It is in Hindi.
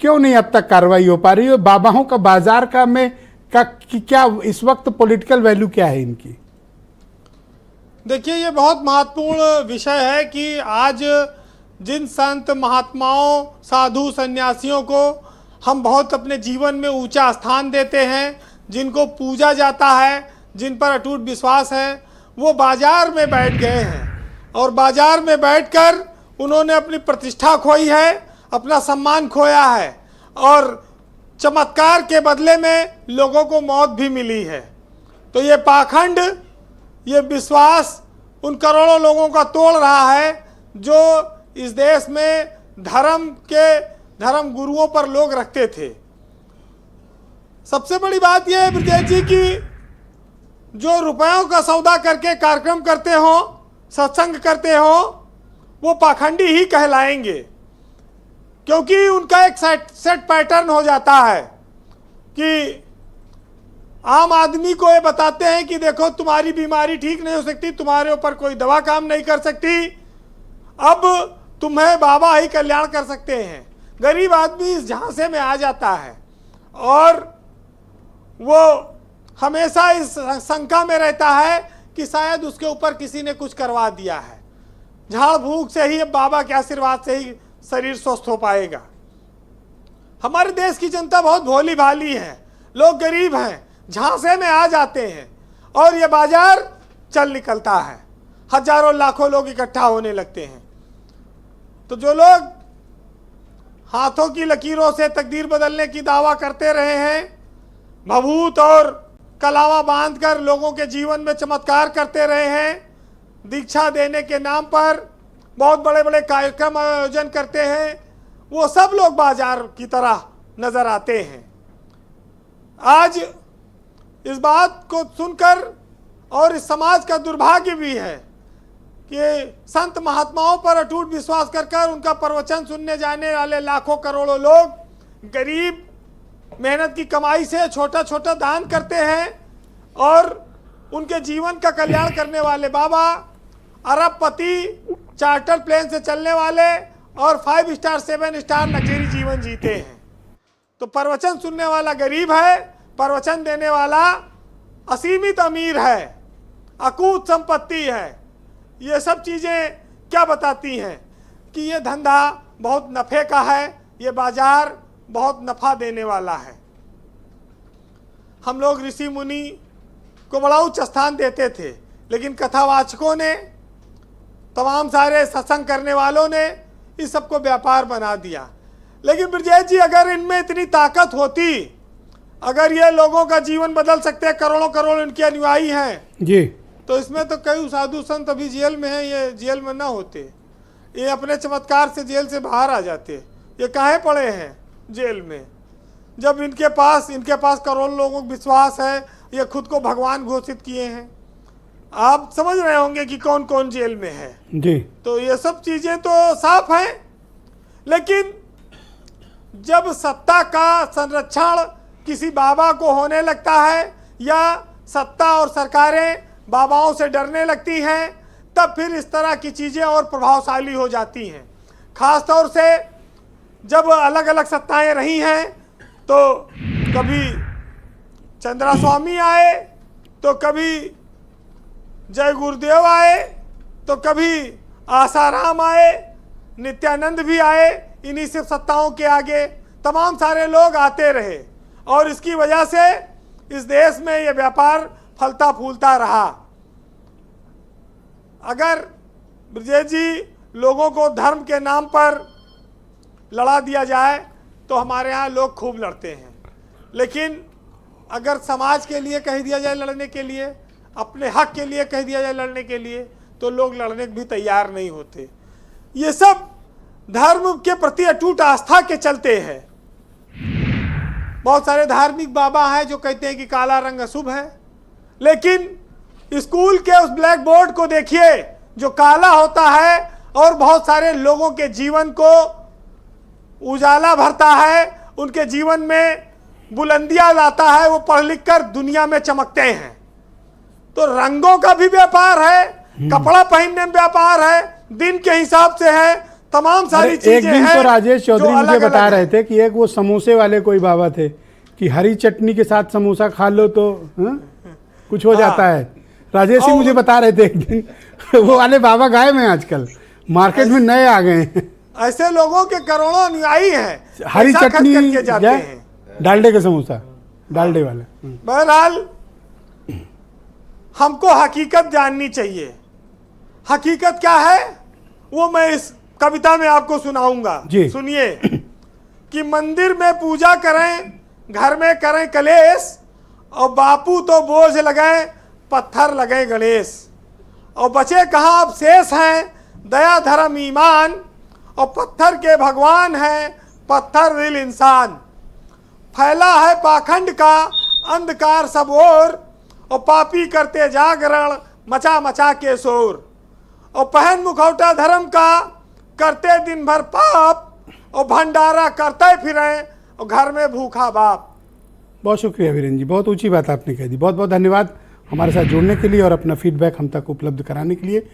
क्यों नहीं अब तक कार्रवाई हो पा रही है? बाबाओं का बाजार का में क्या इस वक्त पॉलिटिकल वैल्यू क्या है इनकी? देखिए, ये बहुत महत्वपूर्ण विषय है कि आज जिन संत महात्माओं, साधु, सन्यासियों को हम बहुत अपने जीवन में ऊंचा स्थान देते हैं, जिनको पूजा जाता है, जिन पर अटूट विश्वास है, वो बाजार में बैठ गए हैं और बाजार में बैठकर उन्होंने अपनी प्रतिष्ठा खोई है, अपना सम्मान खोया है और चमत्कार के बदले में लोगों को मौत भी मिली है। तो ये पाखंड, ये विश्वास उन करोड़ों लोगों का तोड़ रहा है जो इस देश में धर्म गुरुओं पर लोग रखते थे। सबसे बड़ी बात यह है ब्रजेश जी की जो रुपयों का सौदा करके कार्यक्रम करते हो, सत्संग करते हो, वो पाखंडी ही कहलाएंगे, क्योंकि उनका एक सेट पैटर्न हो जाता है कि आम आदमी को ये बताते हैं कि देखो तुम्हारी बीमारी ठीक नहीं हो सकती, तुम्हारे ऊपर कोई दवा काम नहीं कर सकती, अब तुम्हें बाबा ही कल्याण कर सकते हैं। गरीब आदमी इस झांसे में आ जाता है और वो हमेशा इस शंका में रहता है कि शायद उसके ऊपर किसी ने कुछ करवा दिया है, झाड़ फूक से ही, बाबा के आशीर्वाद से ही शरीर स्वस्थ हो पाएगा। हमारे देश की जनता बहुत भोली भाली है, लोग गरीब हैं, झांसे में आ जाते हैं और ये बाजार चल निकलता है, हजारों लाखों लोग इकट्ठा होने लगते हैं। तो जो लोग हाथों की लकीरों से तकदीर बदलने की दावा करते रहे हैं, भभूत और कलावा बांधकर लोगों के जीवन में चमत्कार करते रहे हैं, दीक्षा देने के नाम पर बहुत बड़े बड़े कार्यक्रम आयोजन करते हैं, वो सब लोग बाजार की तरह नजर आते हैं। आज इस बात को सुनकर और इस समाज का दुर्भाग्य भी है कि संत महात्माओं पर अटूट विश्वास कर उनका प्रवचन सुनने जाने वाले लाखों करोड़ों लोग गरीब मेहनत की कमाई से छोटा छोटा दान करते हैं और उनके जीवन का कल्याण करने वाले बाबा अरबपति, चार्टर प्लेन से चलने वाले और 5 स्टार 7 स्टार लग्जरी जीवन जीते हैं। तो प्रवचन सुनने वाला गरीब है, प्रवचन देने वाला असीमित अमीर है, अकूत संपत्ति है। ये सब चीज़ें क्या बताती हैं कि ये धंधा बहुत नफ़े का है, ये बाजार बहुत नफ़ा देने वाला है। हम लोग ऋषि मुनि को बड़ा उच्च स्थान देते थे, लेकिन कथावाचकों ने, तमाम सारे सत्संग करने वालों ने इस सबको व्यापार बना दिया। लेकिन ब्रजेश जी, अगर इनमें इतनी ताकत होती, अगर ये लोगों का जीवन बदल सकते हैं, करोड़ों करोड़ इनके अनुयायी हैं जी, तो इसमें तो कई साधु संत अभी जेल में हैं, ये जेल में ना होते, ये अपने चमत्कार से जेल से बाहर आ जाते। ये काहे पड़े हैं जेल में, जब इनके पास करोड़ों लोगों को विश्वास है, ये खुद को भगवान घोषित किए हैं। आप समझ रहे होंगे कि कौन कौन जेल में है जी। तो ये सब चीजें तो साफ हैं, लेकिन जब सत्ता का संरक्षण किसी बाबा को होने लगता है या सत्ता और सरकारें बाबाओं से डरने लगती हैं, तब फिर इस तरह की चीजें और प्रभावशाली हो जाती हैं। खास तौर से जब अलग अलग सत्ताएं रही हैं, तो कभी चंद्रा स्वामी आए, तो कभी जय गुरुदेव आए, तो कभी आसाराम आए, नित्यानंद भी आए। इन्हीं सब सत्ताओं के आगे तमाम सारे लोग आते रहे और इसकी वजह से इस देश में ये व्यापार फलता फूलता रहा। अगर ब्रजेश जी लोगों को धर्म के नाम पर लड़ा दिया जाए तो हमारे यहाँ लोग खूब लड़ते हैं, लेकिन अगर समाज के लिए कह दिया जाए लड़ने के लिए, अपने हक के लिए कह दिया जाए लड़ने के लिए, तो लोग लड़ने भी तैयार नहीं होते। ये सब धर्म के प्रति अटूट आस्था के चलते हैं। बहुत सारे धार्मिक बाबा हैं जो कहते हैं कि काला रंग अशुभ है, लेकिन स्कूल के उस ब्लैक बोर्ड को देखिए जो काला होता है और बहुत सारे लोगों के जीवन को उजाला भरता है, उनके जीवन में बुलंदियां लाता है, वो पढ़ लिख कर दुनिया में चमकते हैं। तो रंगों का भी व्यापार है, कपड़ा पहनने में व्यापार है, दिन के हिसाब से है, तमाम सारी एक चीजें दिन हैं तो राजेश जो चौधरी मुझे अलग-अलग बता हैं। रहे थे कि एक वो समोसे वाले कोई बाबा थे कि हरी चटनी के साथ समोसा खा लो तो कुछ हो जाता है। राजेश जी और- मुझे बता रहे थे एक दिन वो वाले बाबा गायब हैं आजकल, मार्केट में नए आ गए हैं। ऐसे लोगों के करोड़ों अनुयायी हैं, हरी पैसा खर्च चटनी करके जाते या हैं। डालडे का समोसा, डालडे वाला। बहरहाल हमको हकीकत जाननी चाहिए। हकीकत क्या है वो मैं इस कविता में आपको सुनाऊंगा। जी। सुनिए कि मंदिर में पूजा करें, घर में करें कलेश, और बापू तो बोझ लगे, पत्थर लगे गणेश। और बचे कहाँ अब शेष हैं दया धर्म ईमान, और पत्थर के भगवान हैं पत्थर दिल इंसान। फैला है पाखंड का अंधकार सब ओर, और पापी करते जागरण मचा मचा के शोर। और पहन मुखौटा धर्म का करते दिन भर पाप, और भंडारा करते फिरें और घर में भूखा बाप। बहुत शुक्रिया वीरेंद्र जी, बहुत ऊंची बात आपने कह दी। बहुत बहुत धन्यवाद हमारे साथ जुड़ने के लिए और अपना फीडबैक हम तक उपलब्ध कराने के लिए।